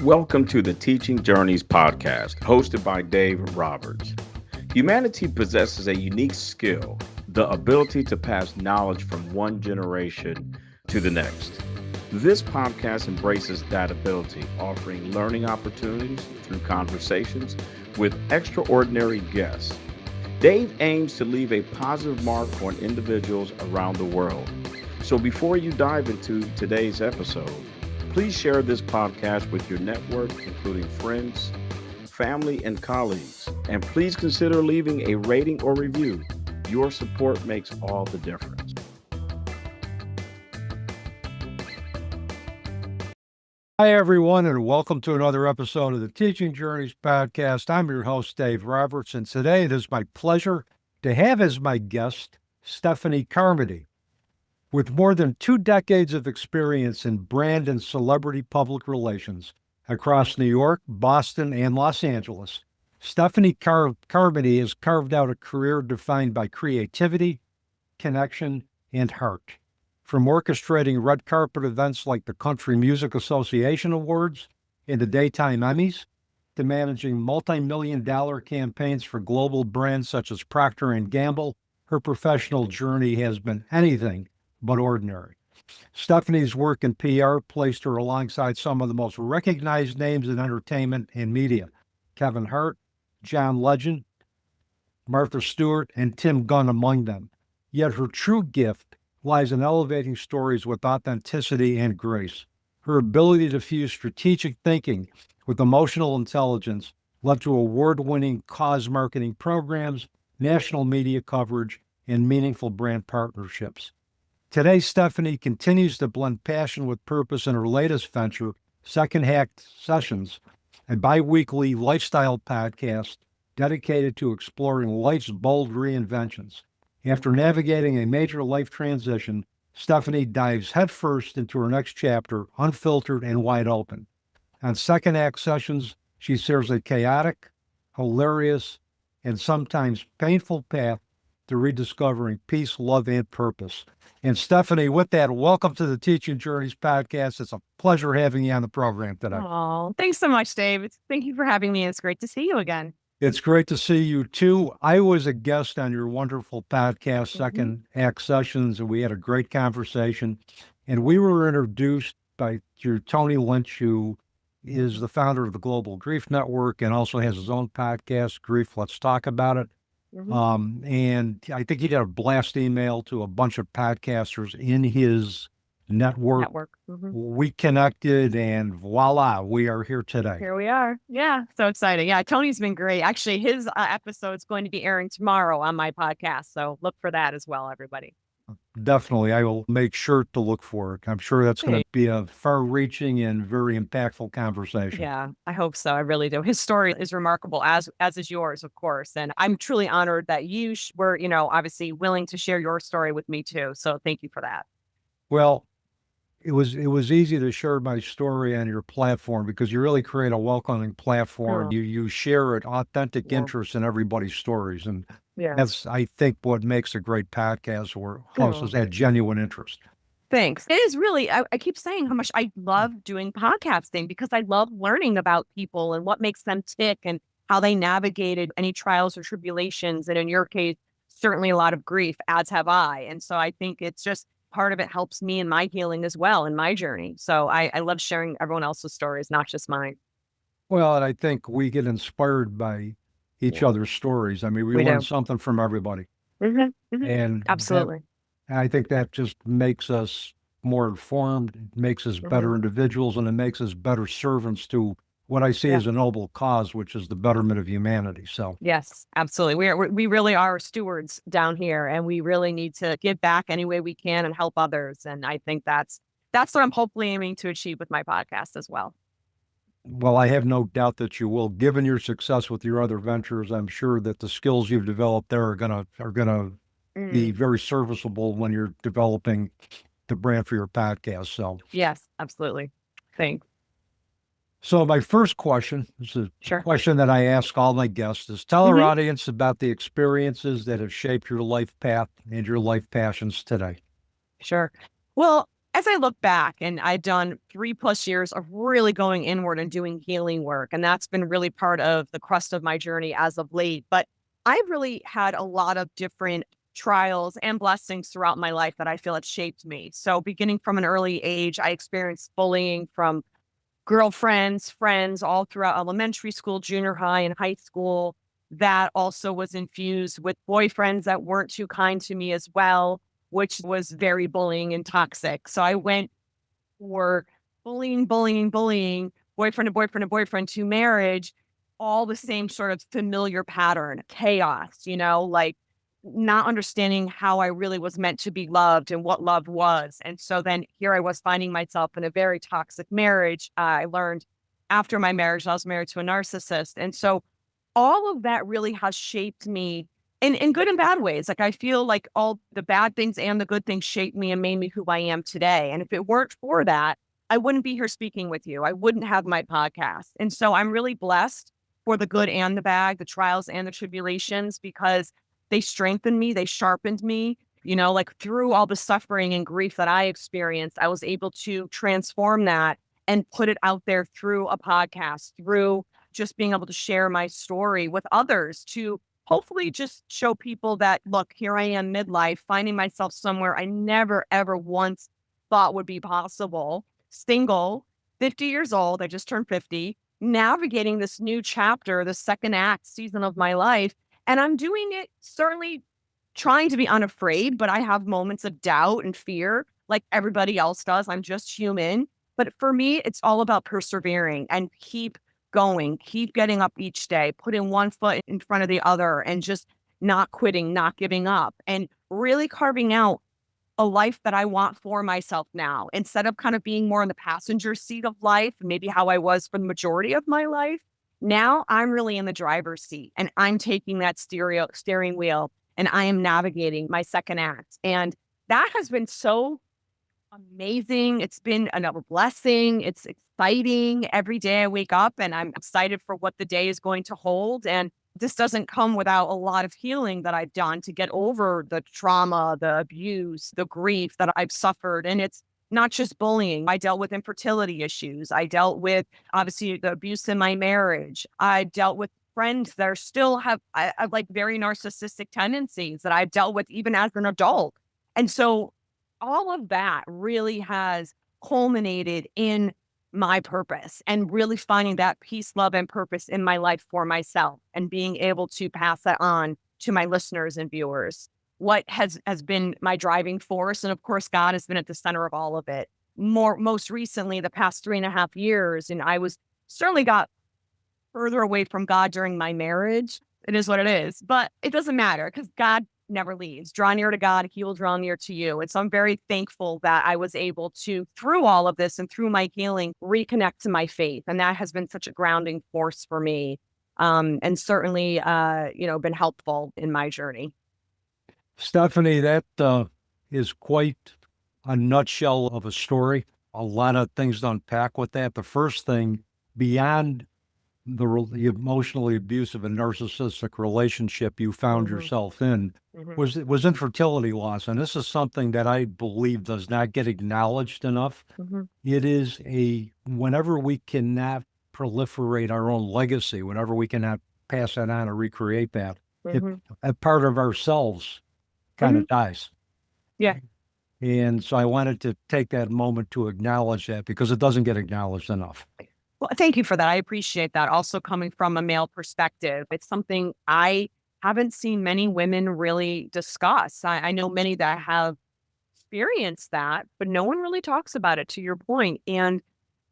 Welcome to the Teaching Journeys podcast, hosted by Dave Roberts. Humanity possesses a unique skill, the ability to pass knowledge from one generation to the next. This podcast embraces that ability, offering learning opportunities through conversations with extraordinary guests. Dave aims to leave a positive mark on individuals around the world. So before you dive into today's episode, please share this podcast with your network, including friends, family, and colleagues. And please consider leaving a rating or review. Your support makes all the difference. Hi, everyone, and welcome to another episode of the Teaching Journeys podcast. I'm your host, Dave Roberts, and today it is my pleasure to have as my guest Stephanie Carmody. With more than 2 decades of experience in brand and celebrity public relations across New York, Boston, and Los Angeles, Stephanie Carmody has carved out a career defined by creativity, connection, and heart. From orchestrating red carpet events like the Country Music Association Awards and the Daytime Emmys, to managing multi-million-dollar campaigns for global brands such as Procter & Gamble, her professional journey has been anything but ordinary. Stephanie's work in PR placed her alongside some of the most recognized names in entertainment and media: Kevin Hart, John Legend, Martha Stewart, and Tim Gunn among them. Yet her true gift lies in elevating stories with authenticity and grace. Her ability to fuse strategic thinking with emotional intelligence led to award-winning cause marketing programs, national media coverage, and meaningful brand partnerships. Today, Stephanie continues to blend passion with purpose in her latest venture, Second Act Sessions, a bi-weekly lifestyle podcast dedicated to exploring life's bold reinventions. After navigating a major life transition, Stephanie dives headfirst into her next chapter, unfiltered and wide open. On Second Act Sessions, she shares a chaotic, hilarious, and sometimes painful path to rediscovering peace, love, and purpose. And Stephanie, with that, welcome to the Teaching Journeys podcast. It's a pleasure having you on the program today. Oh, thanks so much, Dave. Thank you for having me. It's great to see you again. It's great to see you too. I was a guest on your wonderful podcast, Second Act Sessions, and we had a great conversation. And we were introduced by your Tony Lynch, who is the founder of the Global Grief Network and also has his own podcast, Grief, Let's Talk About It. And I think he did a blast email to a bunch of podcasters in his network. We connected and voila, we are here today. Here we are. Yeah, so exciting. Yeah, Tony's been great. Actually, his episode's going to be airing tomorrow on my podcast. So look for that as well, everybody. Definitely. I will make sure to look for it. I'm sure that's going to be a far-reaching and very impactful conversation. Yeah, I hope so. I really do. His story is remarkable, as is yours, of course. And I'm truly honored that you were, obviously willing to share your story with me too. So thank you for that. Well, it was easy to share my story on your platform because you really create a welcoming platform. You share an authentic interest in everybody's stories. And that's, I think, what makes a great podcast where hosts have genuine interest. Thanks. It is really, I keep saying how much I love doing podcasting because I love learning about people and what makes them tick and how they navigated any trials or tribulations. And in your case, certainly a lot of grief, as have I. And so I think it's just part of it helps me in my healing as well, in my journey. So I love sharing everyone else's stories, not just mine. Well, and I think we get inspired by each other's stories. I mean, we learn something from everybody. And absolutely. I think that just makes us more informed, it makes us better individuals, and it makes us better servants to what I see as a noble cause, which is the betterment of humanity. So yes, absolutely. We really are stewards down here, and we really need to give back any way we can and help others. And I think that's what I'm hopefully aiming to achieve with my podcast as well. Well, I have no doubt that you will. Given your success with your other ventures, I'm sure that the skills you've developed there are gonna be very serviceable when you're developing the brand for your podcast. So yes, absolutely. Thanks. So my first question is a question that I ask all my guests is tell our audience about the experiences that have shaped your life path and your life passions today. Sure. Well, as I look back, and I've done 3+ years of really going inward and doing healing work, and that's been really part of the crust of my journey as of late. But I've really had a lot of different trials and blessings throughout my life that I feel have shaped me. So beginning from an early age, I experienced bullying from girlfriends, friends, all throughout elementary school, junior high, and high school. That also was infused with boyfriends that weren't too kind to me as well, which was very bullying and toxic. So I went for bullying, boyfriend to boyfriend to boyfriend to marriage, all the same sort of familiar pattern, chaos, like not understanding how I really was meant to be loved and what love was. And so then here I was finding myself in a very toxic marriage. I learned after my marriage, I was married to a narcissist. And so all of that really has shaped me in good and bad ways. Like I feel like all the bad things and the good things shaped me and made me who I am today. And if it weren't for that, I wouldn't be here speaking with you. I wouldn't have my podcast. And so I'm really blessed for the good and the bad, the trials and the tribulations, because they strengthened me, they sharpened me. Like through all the suffering and grief that I experienced, I was able to transform that and put it out there through a podcast, through just being able to share my story with others, to hopefully just show people that, look, here I am midlife, finding myself somewhere I never, ever once thought would be possible. Single, 50 years old, I just turned 50, navigating this new chapter, the second act season of my life. And I'm doing it certainly trying to be unafraid, but I have moments of doubt and fear like everybody else does. I'm just human. But for me, it's all about persevering and keep going, keep getting up each day, putting one foot in front of the other and just not quitting, not giving up, and really carving out a life that I want for myself now, instead of kind of being more in the passenger seat of life, maybe how I was for the majority of my life. Now I'm really in the driver's seat and I'm taking that steering wheel and I am navigating my second act. And that has been so amazing. It's been another blessing. It's exciting. Every day I wake up and I'm excited for what the day is going to hold. And this doesn't come without a lot of healing that I've done to get over the trauma, the abuse, the grief that I've suffered. And it's not just bullying. I dealt with infertility issues. I dealt with obviously the abuse in my marriage. I dealt with friends that are still have like very narcissistic tendencies that I've dealt with even as an adult. And so all of that really has culminated in my purpose and really finding that peace, love, and purpose in my life for myself and being able to pass that on to my listeners and viewers. What has been my driving force, and of course, God has been at the center of all of it. Most recently, the past 3.5 years, and I was certainly got further away from God during my marriage. It is what it is, but it doesn't matter because God never leaves. Draw near to God, He will draw near to you. And so I'm very thankful that I was able to, through all of this and through my healing, reconnect to my faith. And that has been such a grounding force for me. And certainly, been helpful in my journey. Stephanie, that is quite a nutshell of a story. A lot of things to unpack with that. The first thing, beyond the emotionally abusive and narcissistic relationship you found yourself in, was infertility loss. And this is something that I believe does not get acknowledged enough. It is whenever we cannot proliferate our own legacy, whenever we cannot pass that on or recreate that, a part of ourselves kind of dies. Yeah. And so I wanted to take that moment to acknowledge that because it doesn't get acknowledged enough. Well, thank you for that. I appreciate that. Also coming from a male perspective, it's something I haven't seen many women really discuss. I know many that have experienced that, but no one really talks about it, to your point. And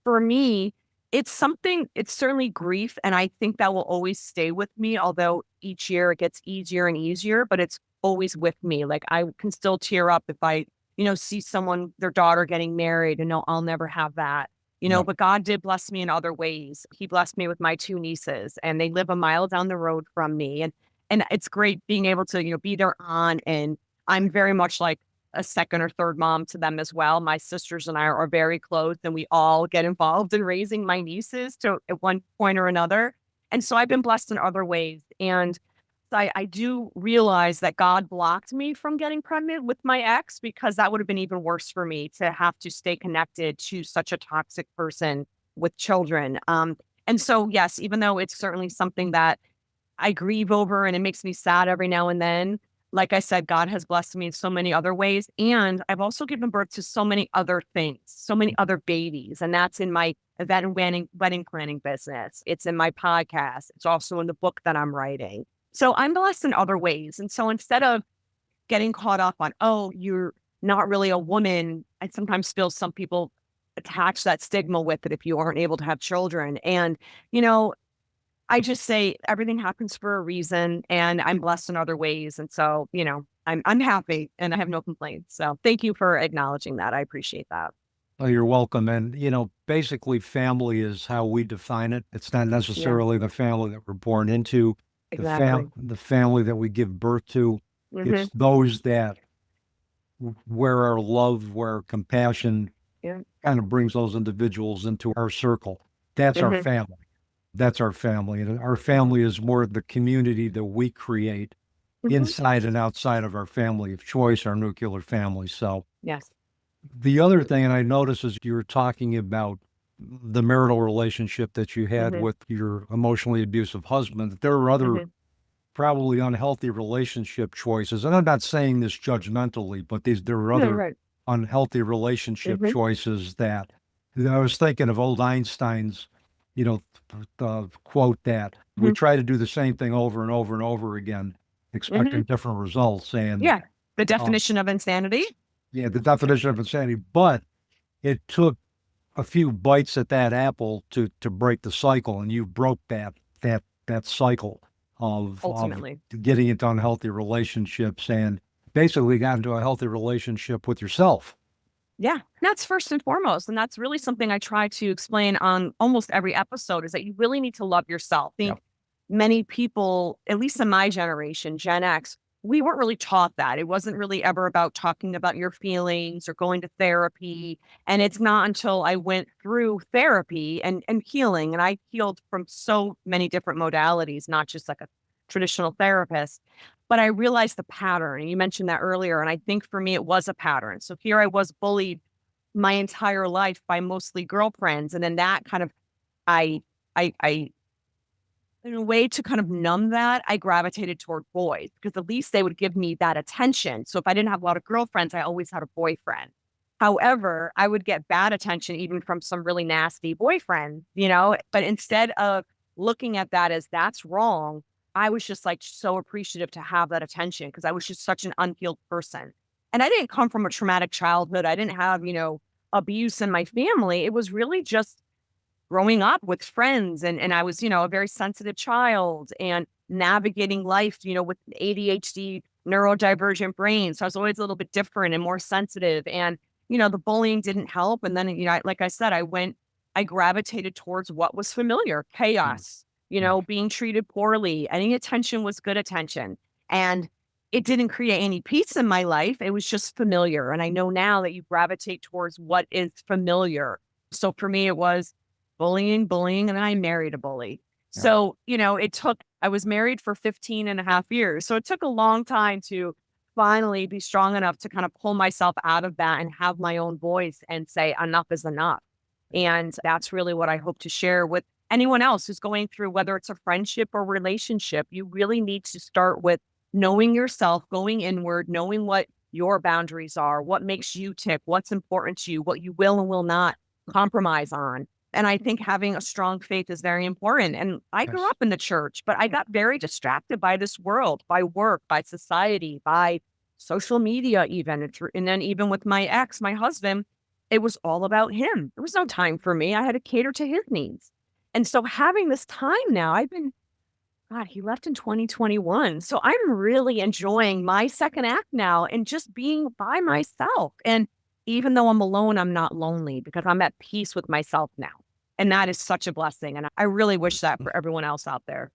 for me, it's certainly grief. And I think that will always stay with me, although each year it gets easier and easier, but it's always with me. Like I can still tear up if I, see someone, their daughter getting married and no, I'll never have that. But God did bless me in other ways. He blessed me with my 2 nieces and they live a mile down the road from me. And it's great being able to, be their aunt. And I'm very much like a second or third mom to them as well. My sisters and I are very close and we all get involved in raising my nieces at one point or another. And so I've been blessed in other ways. And I do realize that God blocked me from getting pregnant with my ex because that would have been even worse for me to have to stay connected to such a toxic person with children. And so, yes, even though it's certainly something that I grieve over and it makes me sad every now and then, like I said, God has blessed me in so many other ways. And I've also given birth to so many other things, so many other babies. And that's in my event and wedding planning business. It's in my podcast. It's also in the book that I'm writing. So I'm blessed in other ways. And so instead of getting caught up on, oh, you're not really a woman, I sometimes feel some people attach that stigma with it if you aren't able to have children. And, you know, I just say everything happens for a reason and I'm blessed in other ways. And so, I'm happy and I have no complaints. So thank you for acknowledging that. I appreciate that. Oh, you're welcome. And, basically family is how we define it. It's not Yeah, necessarily the family that we're born into, exactly. the family that we give birth to. Hmm. It's those that where our love, where our compassion Yeah. kind of brings those individuals into our circle. That's our Hmm. family. That's our family. And our family is more the community that we create Hmm. inside and outside of our family of choice, our nuclear family. So Yes. the other thing, and I noticed as you were talking about the marital relationship that you had Hmm. with your emotionally abusive husband, that there are other Hmm. probably unhealthy relationship choices. And I'm not saying this judgmentally, but there are No, other right. unhealthy relationship Hmm. choices that I was thinking of old Einstein's, quote that we Hmm. try to do the same thing over and over and over again, Hmm. expecting different results. And Yeah. The uh, definition of insanity. yeah, the definition of insanity, but it took a few bites at that apple to break the cycle, and you broke that cycle of Ultimately. getting into unhealthy relationships and basically got into a healthy relationship with yourself. Yeah, that's first and foremost. And that's really something I try to explain on almost every episode is that you really need to love yourself. I Yep. think many people, at least in my generation, Gen X, we weren't really taught that. It wasn't really ever about talking about your feelings or going to therapy. And it's not until I went through therapy and healing, and I healed from so many different modalities, not just like a traditional therapist. But I realized the pattern. And you mentioned that earlier. And I think for me, it was a pattern. So here I was bullied my entire life by mostly girlfriends. And then that kind of, I, in a way to kind of numb that, I gravitated toward boys because at least they would give me that attention. So if I didn't have a lot of girlfriends, I always had a boyfriend. However, I would get bad attention even from some really nasty boyfriend, but instead of looking at that as that's wrong, I was just like so appreciative to have that attention because I was just such an unhealed person. And I didn't come from a traumatic childhood. I didn't have, abuse in my family. It was really just growing up with friends and I was, a very sensitive child and navigating life, with ADHD, neurodivergent brain. So I was always a little bit different and more sensitive. And, the bullying didn't help. And then, like I said, I gravitated towards what was familiar, Mm, chaos, mm. being treated poorly. Any attention was good attention. And it didn't create any peace in my life. It was just familiar. And I know now that you gravitate towards what is familiar. So for me, it was bullying, and I married a bully. Yeah. So, I was married for 15 and a half years. So it took a long time to finally be strong enough to kind of pull myself out of that and have my own voice and say, enough is enough. And that's really what I hope to share with anyone else who's going through, whether it's a friendship or relationship. You really need to start with knowing yourself, going inward, knowing what your boundaries are, what makes you tick, what's important to you, what you will and will not compromise on. And I think having a strong faith is very important. And I grew Yes. up in the church, but I got very distracted by this world, by work, by society, by social media, even. And then even with my ex, my husband, it was all about him. There was no time for me. I had to cater to his needs. And so having this time now, God, he left in 2021. So I'm really enjoying my second act now and just being by myself. And even though I'm alone, I'm not lonely because I'm at peace with myself now. And that is such a blessing. And I really wish that for everyone else out there.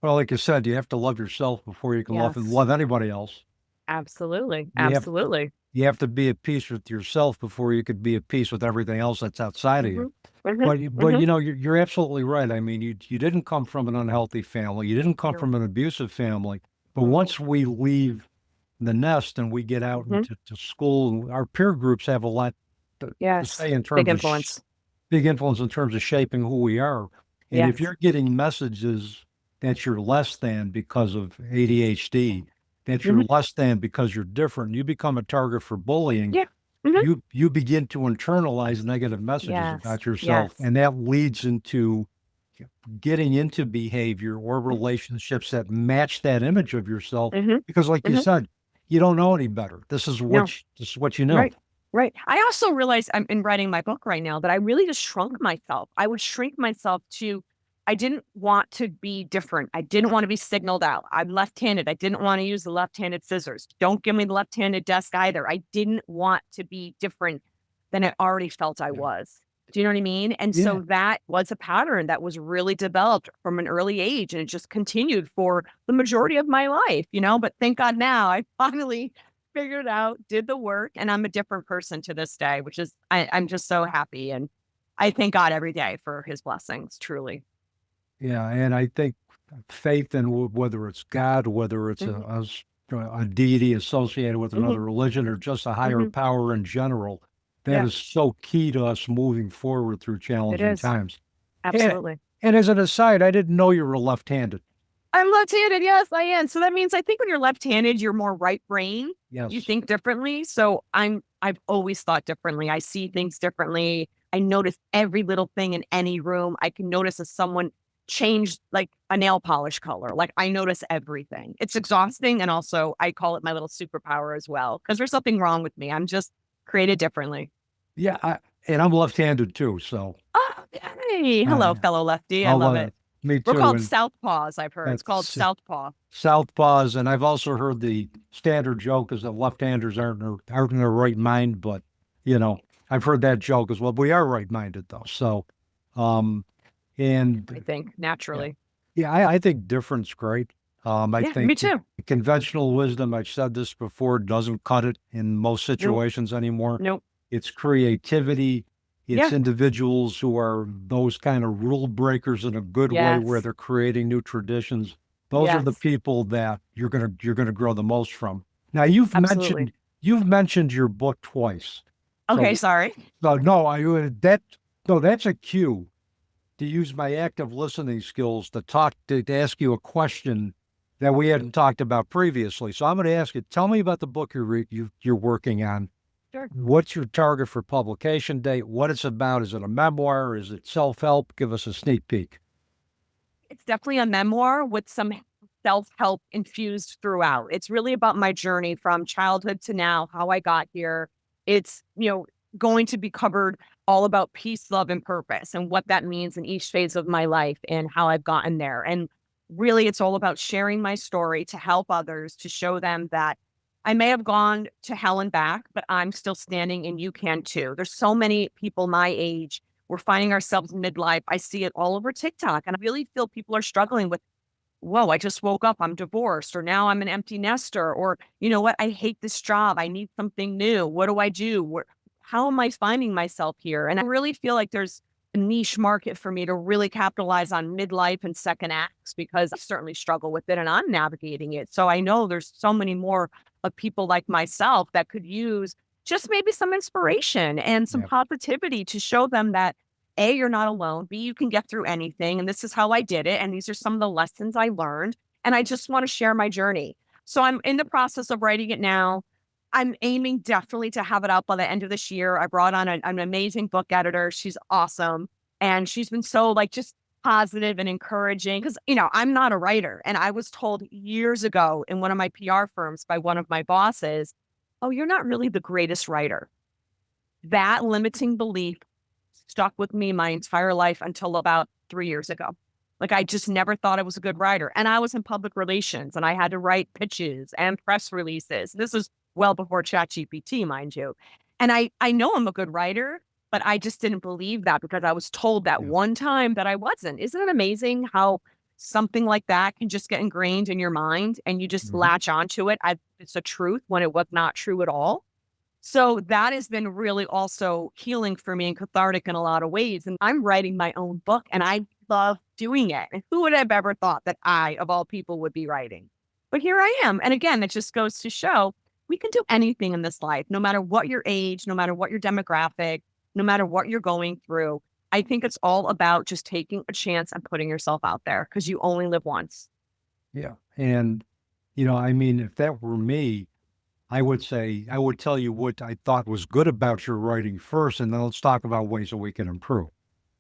Well, like you said, you have to love yourself before you can love Yes, anybody else. absolutely. You have Absolutely. You have to be at peace with yourself before you could be at peace with everything else that's outside of you. But you're absolutely right. I mean, you didn't come from an unhealthy family. You didn't come No. from an abusive family. But Mhm. once we leave the nest and we get out into to school, our peer groups have a lot to Yes. say in Big terms of influence. big influence in terms of shaping who we are. And if Yes. you're getting messages that you're less than because of ADHD, that you're Mhm. less than because you're different, you become a target for bullying. Yeah. Mhm. You begin to internalize negative messages Yes. about yourself, Yes. and that leads into getting into behavior or relationships that match that image of yourself. Mhm. Because, like you Mhm. said, you don't know any better. No. This is what you know. Right. Right. I also realized I'm in writing my book right now that I really just shrunk myself. I would shrink myself to, I didn't want to be different. I didn't want to be signaled out. I'm left-handed. I didn't want to use the left-handed scissors. Don't give me the left-handed desk either. I didn't want to be different than I already felt I Yeah. was. Do you know what I mean? And Yeah. so that was a pattern that was really developed from an early age. And it just continued for the majority of my life, but thank God now I finally figured out, did the work, and I'm a different person to this day, which is I'm just so happy. And I thank God every day for his blessings, truly. Yeah, and I think faith in whether it's God, whether it's Mhm. a deity associated with Mhm. another religion, or just a higher Mhm. power in general, that Yeah, is so key to us moving forward through it challenging is. times. And, Absolutely. and as an aside, I didn't know you were left-handed. I'm left-handed. Yes, I am. So that means I think when you're left-handed, you're more right brain. You Yes. think differently. So I've always thought differently. I see things differently. I notice every little thing in any room. I can notice if someone changed like a nail polish color. Like I notice everything. It's exhausting. And also I call it my little superpower as well. Because there's nothing wrong with me. I'm just created differently. Yeah, and I'm left-handed too, so Oh, yay. Hello, uh, fellow lefty. I I'll, love it. me We're too. called And southpaws, I've heard. It's called that's southpaw. southpaws, and I've also heard the standard joke is that left-handers aren't in their right mind, but you know, I've heard that joke as well. We are right-minded though, so um, I and think yeah, naturally. yeah, I think difference great. I Yeah, me think too. conventional wisdom, I've said this before, doesn't cut it in most Nope. situations anymore. Nope. It's creativity. It's Yeah. individuals who are those kind of rule breakers in a good way, where Yes. they're creating new traditions. Those are the Yes. people that you're gonna grow the most from. Now Absolutely. you've mentioned your book twice. Okay. So Sorry. so no, that no, that's a cue to use my active listening skills to ask you a question that we hadn't talked about previously. So I'm going to ask you, tell me about the book you're working on. Sure. What's your target for publication date? What it's about? Is it a memoir? Is it self-help? Give us a sneak peek. It's definitely a memoir with some self help infused throughout. It's really about my journey from childhood to now, how I got here. It's, going to be covered all about peace, love, and purpose and what that means in each phase of my life and how I've gotten there. And really, it's all about sharing my story to help others, to show them that I may have gone to hell and back, but I'm still standing and you can too. There's so many people my age. We're finding ourselves midlife. I see it all over TikTok. And I really feel people are struggling with, whoa, I just woke up, I'm divorced, or now I'm an empty nester, or you know what, I hate this job. I need something new. What do I do? How am I finding myself here? And I really feel like there's a niche market for me to really capitalize on midlife and second acts because I certainly struggle with it and I'm navigating it. So I know there's so many more of people like myself that could use just maybe some inspiration and some Yeah. positivity to show them that A, you're not alone. B, you can get through anything. And this is how I did it. And these are some of the lessons I learned. And I just want to share my journey. So I'm in the process of writing it now. I'm aiming definitely to have it out by the end of this year. I brought on an amazing book editor. She's awesome. And she's been so like just positive and encouraging because, I'm not a writer. And I was told years ago in one of my PR firms by one of my bosses, oh, you're not really the greatest writer. That limiting belief stuck with me my entire life until about 3 years ago. Like, I just never thought I was a good writer, and I was in public relations, and I had to write pitches and press releases. This is well before ChatGPT, mind you. And I know I'm a good writer, but I just didn't believe that because I was told that Yeah. one time that I wasn't. Isn't it amazing how something like that can just get ingrained in your mind and you just Mhm. latch onto it? It's a truth when it was not true at all. So that has been really also healing for me and cathartic in a lot of ways. And I'm writing my own book and I love doing it. And who would have ever thought that I, of all people, would be writing? But here I am. And again, it just goes to show we can do anything in this life, no matter what your age, no matter what your demographic, no matter what you're going through. I think it's all about just taking a chance and putting yourself out there because you only live once. Yeah. And, I mean, if that were me, I would tell you what I thought was good about your writing first, and then let's talk about ways that we can improve.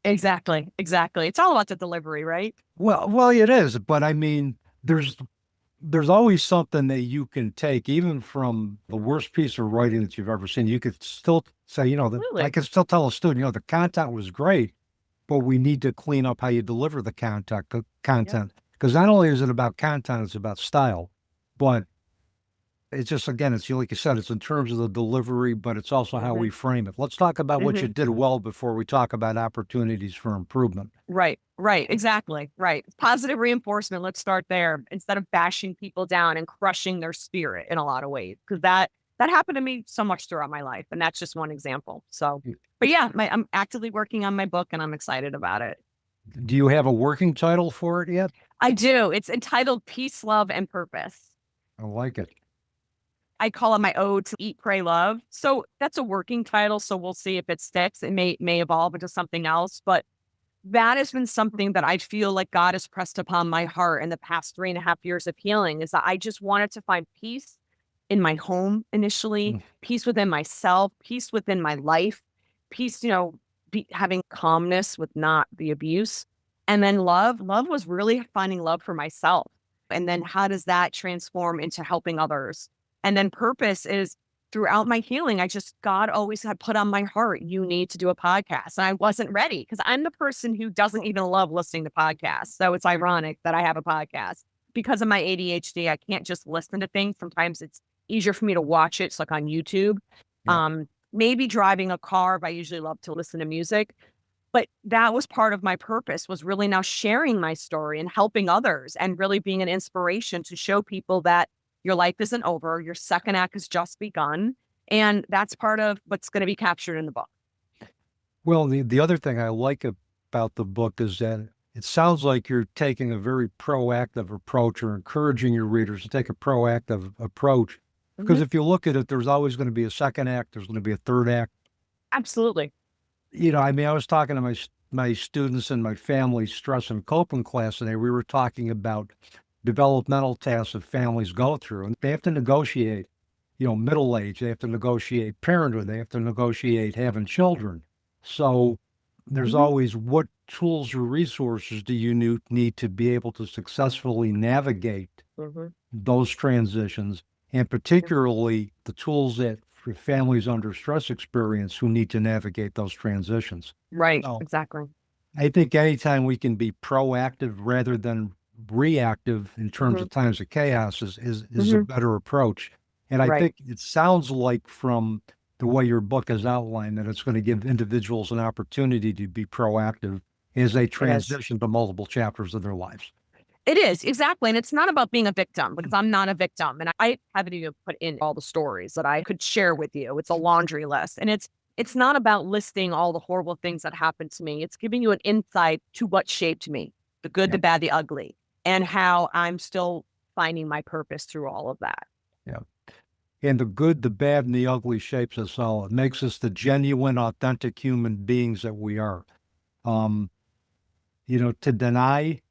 Exactly. Exactly. It's all about the delivery, right? Well, it is, but I mean, there's always something that you can take, even from the worst piece of writing that you've ever seen. You could still say, I Absolutely. could still tell a student, the content was great, but we need to clean up how you deliver the content. Because not only is it about content, it's about style, but it's just, again, it's like you said, it's in terms of the delivery, but it's also how we hmm frame it. Let's talk about what you hmm did well before we talk about opportunities for improvement. Right. Right. Exactly. Right. Positive reinforcement. Let's start there instead of bashing people down and crushing their spirit in a lot of ways. Because that happened to me so much throughout my life. And that's just one example. So, but yeah, I'm actively working on my book and I'm excited about it. Do you have a working title for it yet? I do. It's entitled Peace, Love, and Purpose. I like it. I call it my ode to eat, pray, love. So that's a working title. So we'll see if it sticks. It may evolve into something else, but that has been something that I feel like God has pressed upon my heart in the past 3.5 years of healing, is that I just wanted to find peace in my home initially, Mm. peace within myself, peace within my life, peace, having calmness with not the abuse. And then love. Love was really finding love for myself. And then how does that transform into helping others? And then purpose is throughout my healing, God always had put on my heart, you need to do a podcast. And I wasn't ready because I'm the person who doesn't even love listening to podcasts. So it's ironic that I have a podcast. Because of my ADHD, I can't just listen to things. Sometimes it's easier for me to watch it. It's like on YouTube. Yeah. Maybe driving a car, but I usually love to listen to music. But that was part of my purpose, was really now sharing my story and helping others and really being an inspiration to show people that your life isn't over. Your second act has just begun. And that's part of what's going to be captured in the book. Well, the other thing I like about the book is that it sounds like you're taking a very proactive approach or encouraging your readers to take a proactive approach. Because Mhm. if you look at it, there's always going to be a second act, there's going to be a third act. Absolutely. I mean, I was talking to my students in my family stress and coping class today. We were talking about developmental tasks that families go through, and they have to negotiate, middle age. They have to negotiate parenthood. They have to negotiate having children. So there's Mhm. always, what tools or resources do you need to be able to successfully navigate Mhm. those transitions, and particularly the tools that for families under stress experience who need to navigate those transitions. Right. So Exactly. I think anytime we can be proactive rather than reactive in terms Mhm. of times of chaos is a Mhm. better approach. And I Right. think it sounds like, from the way your book is outlined, that it's going to give individuals an opportunity to be proactive as they It is. transition to multiple chapters of their lives. It is, exactly. And it's not about being a victim because I'm not a victim. And I haven't even put in all the stories that I could share with you. It's a laundry list. And it's not about listing all the horrible things that happened to me. It's giving you an insight to what shaped me, the good, Yeah. the bad, the ugly, and how I'm still finding my purpose through all of that. Yeah. And the good, the bad, and the ugly shapes us all. It makes us the genuine, authentic human beings that we are. Um, to deny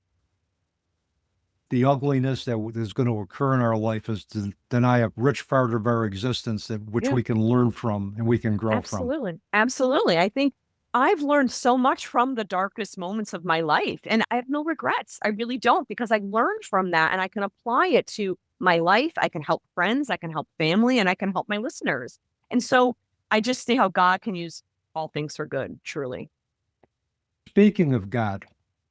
the ugliness that is going to occur in our life is to deny a rich part of our existence that which Yeah. we can learn from and we can grow from. Absolutely. Absolutely. I think I've learned so much from the darkest moments of my life, and I have no regrets. I really don't, because I learned from that and I can apply it to my life. I can help friends, I can help family, and I can help my listeners. And so I just see how God can use all things for good, truly. Speaking of God,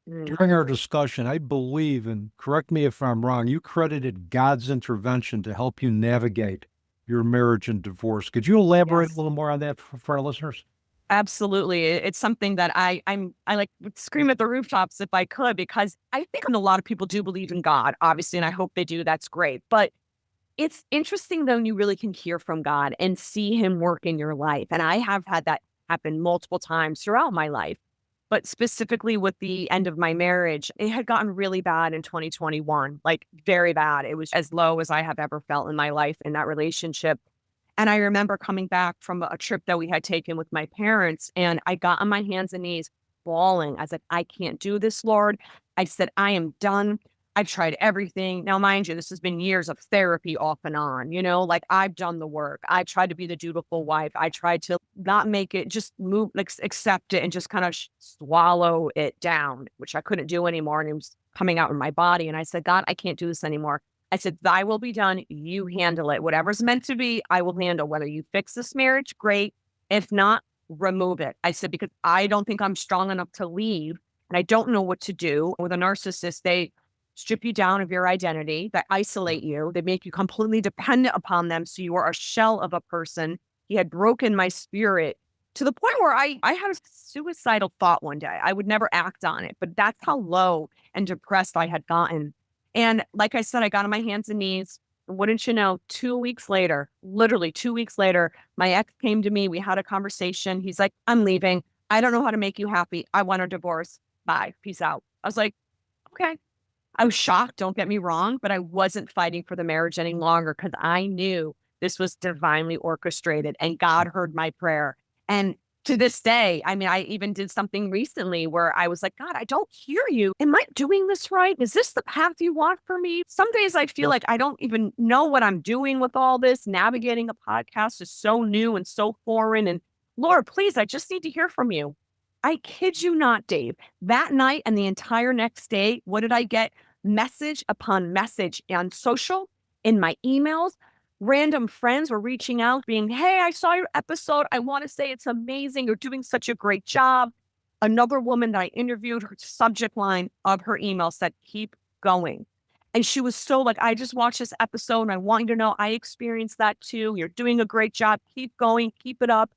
Mm. during our discussion, I believe, and correct me if I'm wrong, you credited God's intervention to help you navigate your marriage and divorce. Could you elaborate a Yes. little more on that for our listeners? Absolutely. It's something that I like would scream at the rooftops if I could, because I think a lot of people do believe in God, obviously, and I hope they do. That's great. But It's interesting though, when you really can hear from God and see him work in your life. And I have had that happen multiple times throughout my life. But specifically with the end of my marriage, it had gotten really bad in 2021, like very bad. It was as low as I have ever felt in my life in that relationship. And I remember coming back from a trip that we had taken with my parents, and I got on my hands and knees bawling. I said, I can't do this, Lord. I said, I am done. I've tried everything. Now, mind you, this has been years of therapy off and on, like I've done the work. I tried to be the dutiful wife. I tried to not make it, just move, like accept it and just kind of swallow it down, which I couldn't do anymore. And it was coming out in my body. And I said, God, I can't do this anymore. I said, thy will be done. You handle it. Whatever's meant to be, I will handle. Whether you fix this marriage, great. If not, remove it. I said, because I don't think I'm strong enough to leave and I don't know what to do. With a narcissist, they strip you down of your identity, they isolate you, they make you completely dependent upon them. So you are a shell of a person. He had broken my spirit to the point where I had a suicidal thought one day. I would never act on it, but that's how low and depressed I had gotten. And like I said, I got on my hands and knees. Wouldn't you know, 2 weeks later, literally 2 weeks later, my ex came to me. We had a conversation. He's like, I'm leaving. I don't know how to make you happy. I want a divorce. Bye. Peace out. I was like, okay. I was shocked, don't get me wrong, but I wasn't fighting for the marriage any longer because I knew this was divinely orchestrated and God heard my prayer. And to this day, I mean, I even did something recently where I was like, God, I don't hear you. Am I doing this right? Is this the path you want for me? Some days I feel like I don't even know what I'm doing with all this. Navigating a podcast is so new and so foreign. And Lord, please, I just need to hear from you. I kid you not, Dave. That night and the entire next day, what did I get? Message upon message on social, in my emails. Random friends were reaching out, being, hey, I saw your episode. I want to say it's amazing. You're doing such a great job. Another woman that I interviewed, her subject line of her email said, keep going. And she was so like, I just watched this episode and I want you to know I experienced that too. You're doing a great job. Keep going. Keep it up.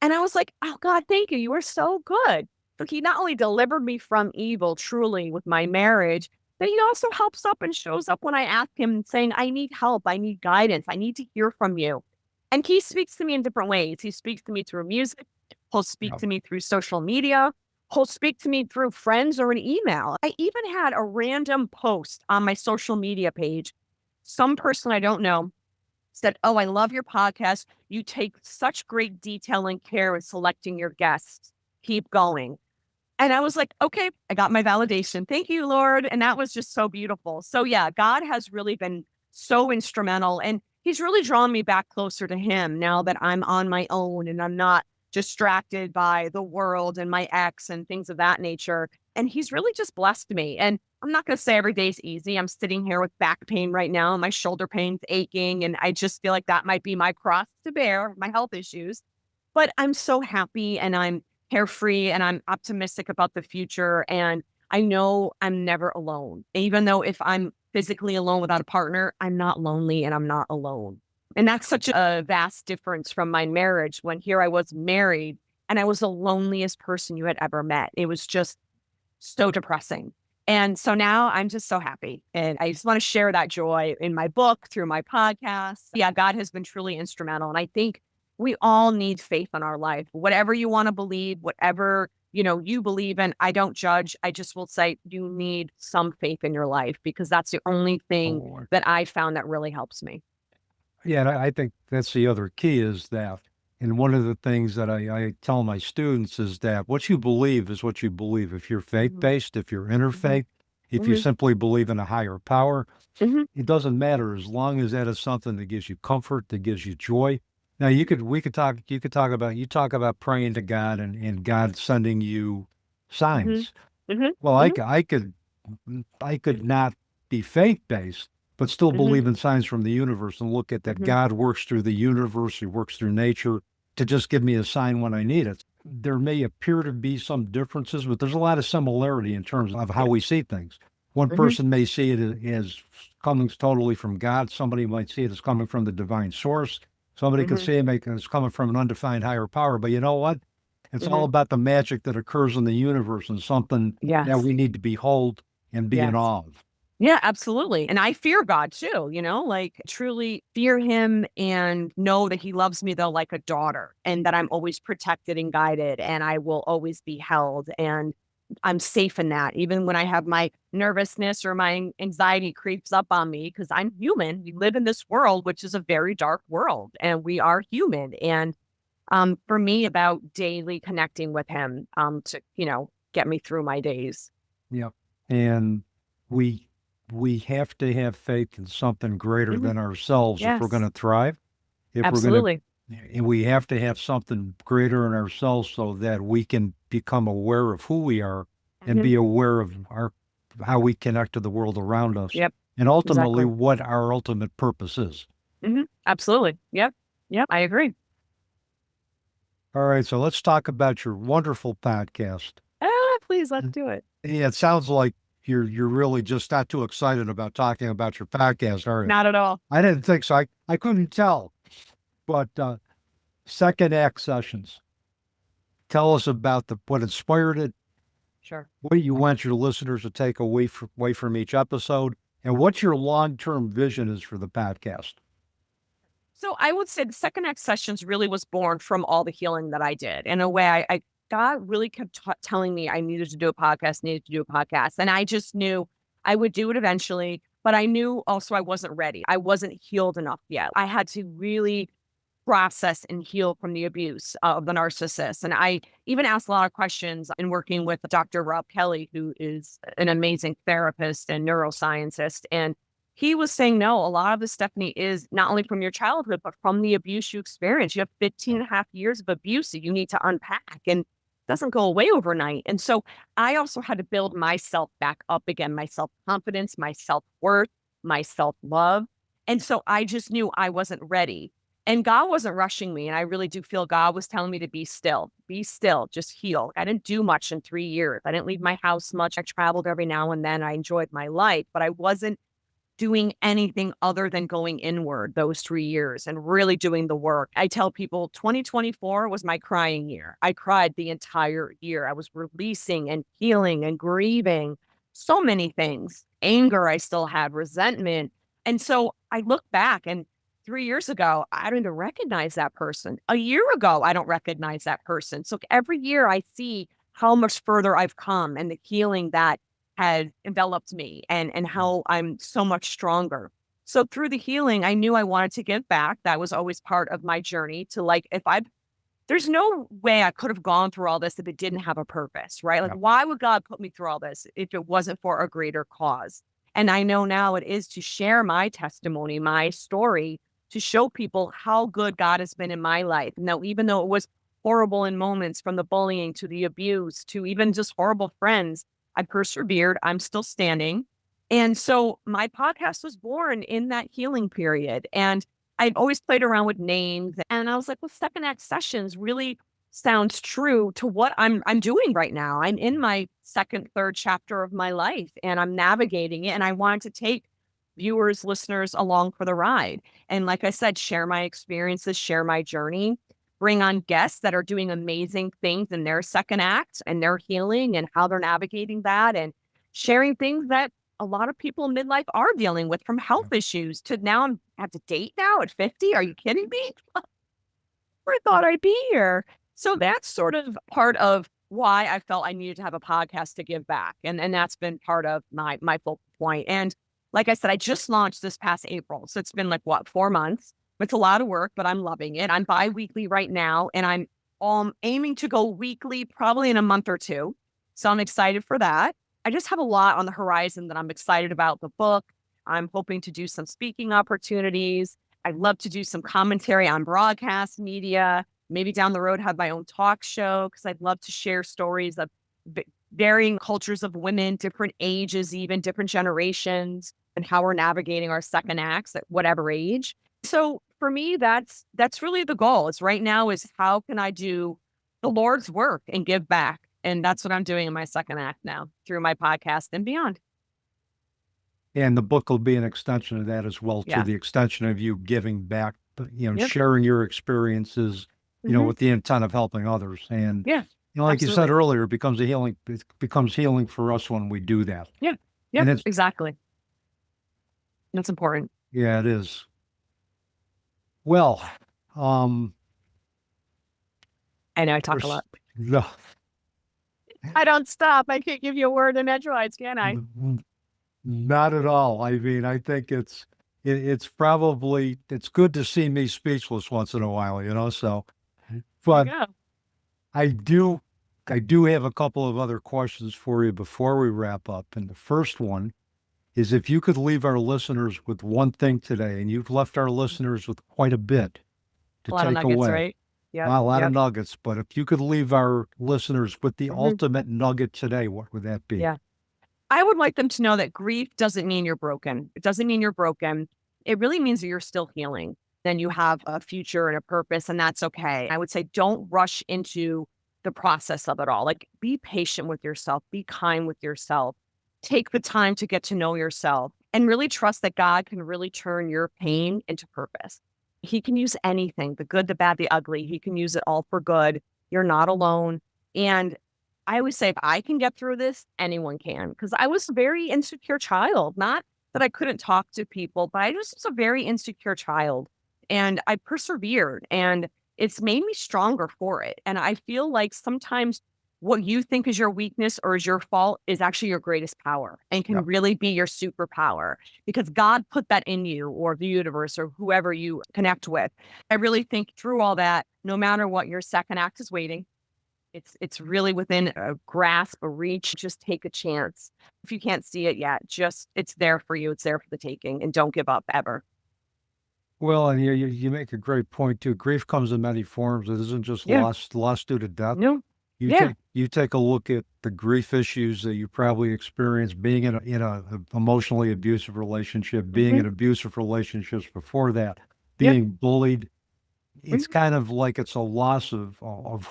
And I was like, oh, God, thank you. You are so good. So he not only delivered me from evil, truly, with my marriage, but he also helps up and shows up when I ask him saying, I need help. I need guidance. I need to hear from you. And he speaks to me in different ways. He speaks to me through music. He'll speak to me through social media. He'll speak to me through friends or an email. I even had a random post on my social media page. Some person I don't know said, oh, I love your podcast. You take such great detail and care in selecting your guests. Keep going. And I was like, okay, I got my validation. Thank you, Lord. And that was just so beautiful. So yeah, God has really been so instrumental and he's really drawn me back closer to him now that I'm on my own and I'm not distracted by the world and my ex and things of that nature. And he's really just blessed me. And I'm not going to say every day's easy. I'm sitting here with back pain right now. My shoulder pain's aching. And I just feel like that might be my cross to bear, my health issues. But I'm so happy and I'm carefree and I'm optimistic about the future. And I know I'm never alone. Even though if I'm physically alone without a partner, I'm not lonely and I'm not alone. And that's such a vast difference from my marriage when here I was married and I was the loneliest person you had ever met. It was just so depressing. And so now I'm just so happy. And I just want to share that joy in my book, through my podcast. Yeah, God has been truly instrumental. And I think we all need faith in our life. Whatever you want to believe, whatever, you believe in, I don't judge. I just will say you need some faith in your life because that's the only thing that I found that really helps me. Yeah, and I think that's the other key is that, and one of the things that I tell my students is that what you believe is what you believe. If you're faith-based, if you're interfaith, if you simply believe in a higher power, it doesn't matter as long as that is something that gives you comfort, that gives you joy. Now you talk about praying to God and God sending you signs. Well, I could not be faith-based, but still believe in signs from the universe and look at that God works through the universe, he works through nature to just give me a sign when I need it. There may appear to be some differences, but there's a lot of similarity in terms of how we see things. One person may see it as coming totally from God. Somebody might see it as coming from the divine source. Somebody could see it as coming from an undefined higher power. But you know what? It's all about the magic that occurs in the universe and something that we need to behold and be in awe of. Yeah, absolutely. And I fear God too, like truly fear him and know that he loves me though like a daughter and that I'm always protected and guided and I will always be held and I'm safe in that. Even when I have my nervousness or my anxiety creeps up on me because I'm human. We live in this world, which is a very dark world and we are human. And for me about daily connecting with him to, get me through my days. Yeah. And we we have to have faith in something greater Mhm. than ourselves if we're going Yes, to thrive. If we're going to, absolutely. and we have to have something greater in ourselves so that we can become aware of who we are and Mhm. be aware of our how we connect to the world around us Yep, and ultimately exactly. what our ultimate purpose is. Absolutely. Yep. Yep. I agree. All right, so let's talk about your wonderful podcast. Please, let's do it. Yeah, it sounds like you're really just not too excited about talking about your podcast, are you? Not at all. I didn't think so. I couldn't tell. But second act sessions. Tell us about what inspired it, Sure. what you want your listeners to take away from each episode, and what your long-term vision is for the podcast. So I would say the second X sessions really was born from all the healing that I did. In a way, I God really kept telling me I needed to do a podcast, needed to do a podcast. And I just knew I would do it eventually. But I knew also I wasn't ready. I wasn't healed enough yet. I had to really process and heal from the abuse of the narcissist. And I even asked a lot of questions in working with Dr. Rob Kelly, who is an amazing therapist and neuroscientist. And he was saying, no, a lot of this, Stephanie, is not only from your childhood, but from the abuse you experienced. You have 15 and a half years of abuse that you need to unpack and it doesn't go away overnight. And so I also had to build myself back up again, my self-confidence, my self-worth, my self-love. And so I just knew I wasn't ready. And God wasn't rushing me. And I really do feel God was telling me to be still, just heal. I didn't do much in 3 years. I didn't leave my house much. I traveled every now and then. I enjoyed my life, but I wasn't doing anything other than going inward those 3 years and really doing the work. I tell people 2024 was my crying year. I cried the entire year. I was releasing and healing and grieving so many things. Anger, I still had resentment. And so I look back and 3 years ago, I don't even recognize that person. A year ago, I don't recognize that person. So every year I see how much further I've come and the healing that had enveloped me and how I'm so much stronger. So through the healing, I knew I wanted to give back. That was always part of my journey to like, there's no way I could have gone through all this if it didn't have a purpose, right? Like, Yeah. why would God put me through all this if it wasn't for a greater cause? And I know now it is to share my testimony, my story, to show people how good God has been in my life. Now, even though it was horrible in moments from the bullying to the abuse to even just horrible friends, I persevered. I'm still standing. And so my podcast was born in that healing period. And I've always played around with names. And I was like, well, Second Act Sessions really sounds true to what I'm doing right now. I'm in my second, third chapter of my life and I'm navigating it. And I wanted to take viewers, listeners along for the ride. And like I said, share my experiences, share my journey, bring on guests that are doing amazing things in their second act and their healing and how they're navigating that and sharing things that a lot of people in midlife are dealing with from health issues to now I have to date now at 50. Are you kidding me? I thought I'd be here. So that's sort of part of why I felt I needed to have a podcast to give back. And that's been part of my focal point. And like I said, I just launched this past April. So it's been like what, 4 months? It's a lot of work, but I'm loving it. I'm bi-weekly right now, and I'm aiming to go weekly probably in a month or two. So I'm excited for that. I just have a lot on the horizon that I'm excited about. The book. I'm hoping to do some speaking opportunities. I'd love to do some commentary on broadcast media, maybe down the road have my own talk show because I'd love to share stories of varying cultures of women, different ages, even different generations, and how we're navigating our second acts at whatever age. So for me, that's really the goal. Is right now is how can I do the Lord's work and give back? And that's what I'm doing in my second act now through my podcast and beyond. And the book will be an extension of that as well, to Yeah. the extension of you giving back, Yep. sharing your experiences, Mhm. with the intent of helping others. And, Yeah. like you said Absolutely. earlier, it becomes healing for us when we do that. Yeah. And Yep. Exactly. That's important. Yeah, it is. Well, I know I talk a there's lot. no, I don't stop. I can't give you a word in edgewise, can I? not at all. I mean, I think it's probably it's good to see me speechless once in a while, so There you but go. I do I do have a couple of other questions for you before we wrap up. And the first one is if you could leave our listeners with one thing today, and you've left our listeners with quite a bit to A lot of take nuggets, away. right? Yep. Well, a lot of Yep. nuggets, but if you could leave our listeners with the hmm ultimate nugget today, what would that be? Yeah. I would like them to know that grief doesn't mean you're broken. It doesn't mean you're broken. It really means that you're still healing. Then you have a future and a purpose, and that's okay. I would say don't rush into the process of it all. Like, be patient with yourself, be kind with yourself, take the time to get to know yourself, and really trust that God can really turn your pain into purpose. He can use anything, the good, the bad, the ugly. He can use it all for good. You're not alone. And I always say, if I can get through this, anyone can. Because I was a very insecure child. Not that I couldn't talk to people, but I just was a very insecure child. And I persevered, and it's made me stronger for it. And I feel like sometimes what you think is your weakness or is your fault is actually your greatest power and can Yep. really be your superpower because God put that in you, or the universe, or whoever you connect with. I really think through all that, no matter what, your second act is waiting. It's really within a grasp, a reach. Just take a chance. If you can't see it yet, just it's there for you. It's there for the taking, and don't give up ever. Well, and you make a great point too. Grief comes in many forms. It isn't just Yeah. lost due to death. No. You Yeah. take a look at the grief issues that you probably experienced being in a emotionally abusive relationship, being hmm in abusive relationships before that, Yep. being bullied. It's hmm kind of like it's a loss of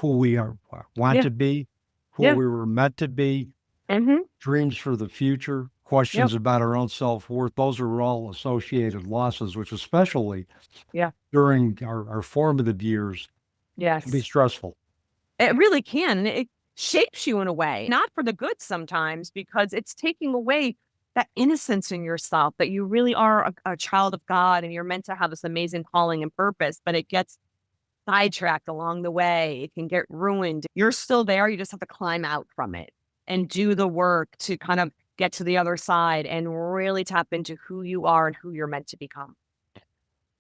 who we are want Yeah. to be, who Yeah. we were meant to be, hmm dreams for the future, Yep. questions about our own self-worth. Those are all associated losses, which especially Yeah. during our formative years can be Yes. stressful. It really can. And it shapes you in a way, not for the good sometimes, because it's taking away that innocence in yourself that you really are a child of God and you're meant to have this amazing calling and purpose, but it gets sidetracked along the way. It can get ruined. You're still there. You just have to climb out from it and do the work to kind of get to the other side and really tap into who you are and who you're meant to become.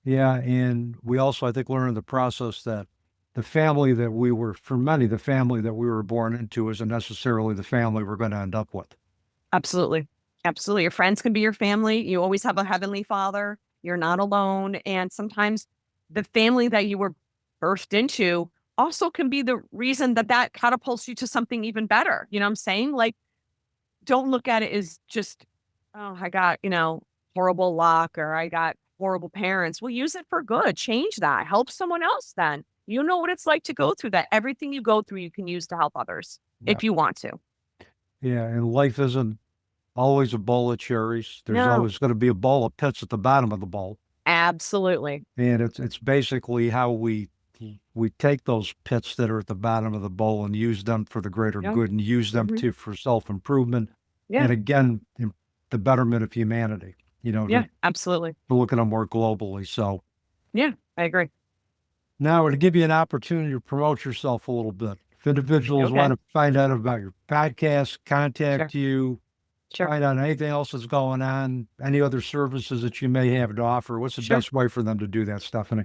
Yeah, and we also, I think, learn in the process that the family that we were, for many, the family that we were born into isn't necessarily the family we're going to end up with. Absolutely. Absolutely. Your friends can be your family. You always have a heavenly father. You're not alone. And sometimes the family that you were birthed into also can be the reason that that catapults you to something even better. You know what I'm saying? Like, don't look at it as just, oh, I got, horrible luck or I got horrible parents. Well, use it for good. Change that. Help someone else then. You know what it's like to go through that. Everything you go through, you can use to help others Yeah. if you want to. Yeah, and life isn't always a bowl of cherries. There's No, always going to be a bowl of pits at the bottom of the bowl. absolutely. And it's basically how we take those pits that are at the bottom of the bowl and use them for the greater Yeah. good and use them hmm to for self-improvement Yeah. and again the betterment of humanity, Yeah. Absolutely. to look at them more globally. So Yeah. I agree. now to give you an opportunity to promote yourself a little bit. If individuals Okay. want to find out about your podcast, Sure. contact you, Sure. find out anything else that's going on, any other services that you may have to offer, what's the Sure. best way for them to do that, Stephanie?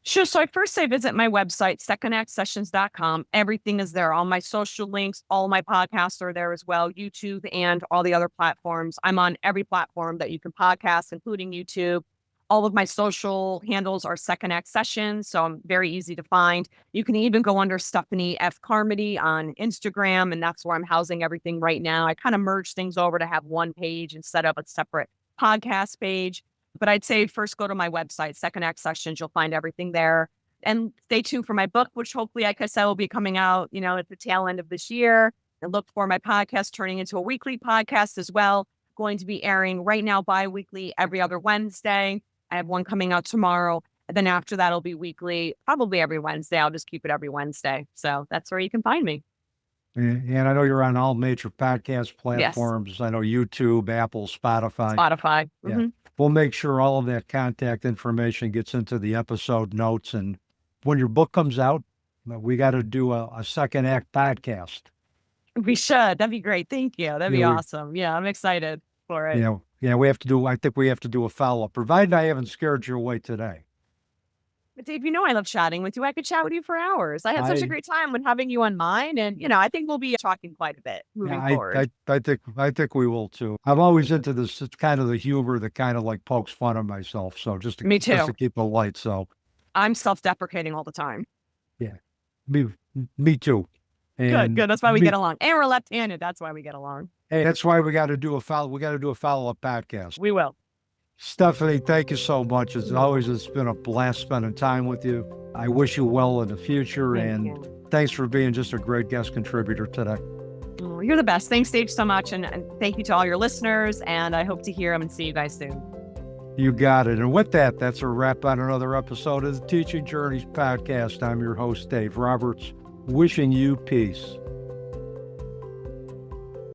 Sure. So I first say visit my website, secondactsessions.com. Everything is there. All my social links, all my podcasts are there as well, YouTube and all the other platforms. I'm on every platform that you can podcast, including YouTube. All of my social handles are Second Act Sessions, so I'm very easy to find. You can even go under Stephanie F. Carmody on Instagram, and that's where I'm housing everything right now. I kind of merge things over to have one page instead of a separate podcast page. But I'd say first go to my website, Second Act Sessions. You'll find everything there. And stay tuned for my book, which hopefully, like I said, will be coming out, at the tail end of this year. And look for my podcast turning into a weekly podcast as well. Going to be airing right now bi-weekly every other Wednesday. I have one coming out tomorrow. And then after that, it'll be weekly, probably every Wednesday. I'll just keep it every Wednesday. So that's where you can find me. And I know you're on all major podcast Yes. platforms. I know YouTube, Apple, Spotify. Spotify. Yeah. we'll make sure all of that contact information gets into the episode notes. And when your book comes out, we got to do a second act podcast. We should. That'd be great. Thank you. That'd be awesome. Yeah, I'm excited for it. We have to do, I think we have to do a follow-up, provided I haven't scared you away today. But Dave, I love chatting with you. I could chat with you for hours. I had such a great time when having you on mine. And, I think we'll be talking quite a bit moving forward. I think we will too. I'm always into this. It's kind of the humor that kind of like pokes fun at myself. So just to keep it light. So I'm self-deprecating all the time. Yeah, me too. And good. That's why we get along. And we're left-handed. That's why we get along. Hey, that's why we got to do a follow-up podcast. We will. Stephanie, thank you so much. As always, it's been a blast spending time with you. I wish you well in the future, thanks for being just a great guest contributor today. Oh, you're the best. Thanks, Dave, so much. And thank you to all your listeners. And I hope to hear them and see you guys soon. You got it. And with that, that's a wrap on another episode of the Teaching Journeys podcast. I'm your host, Dave Roberts, wishing you peace.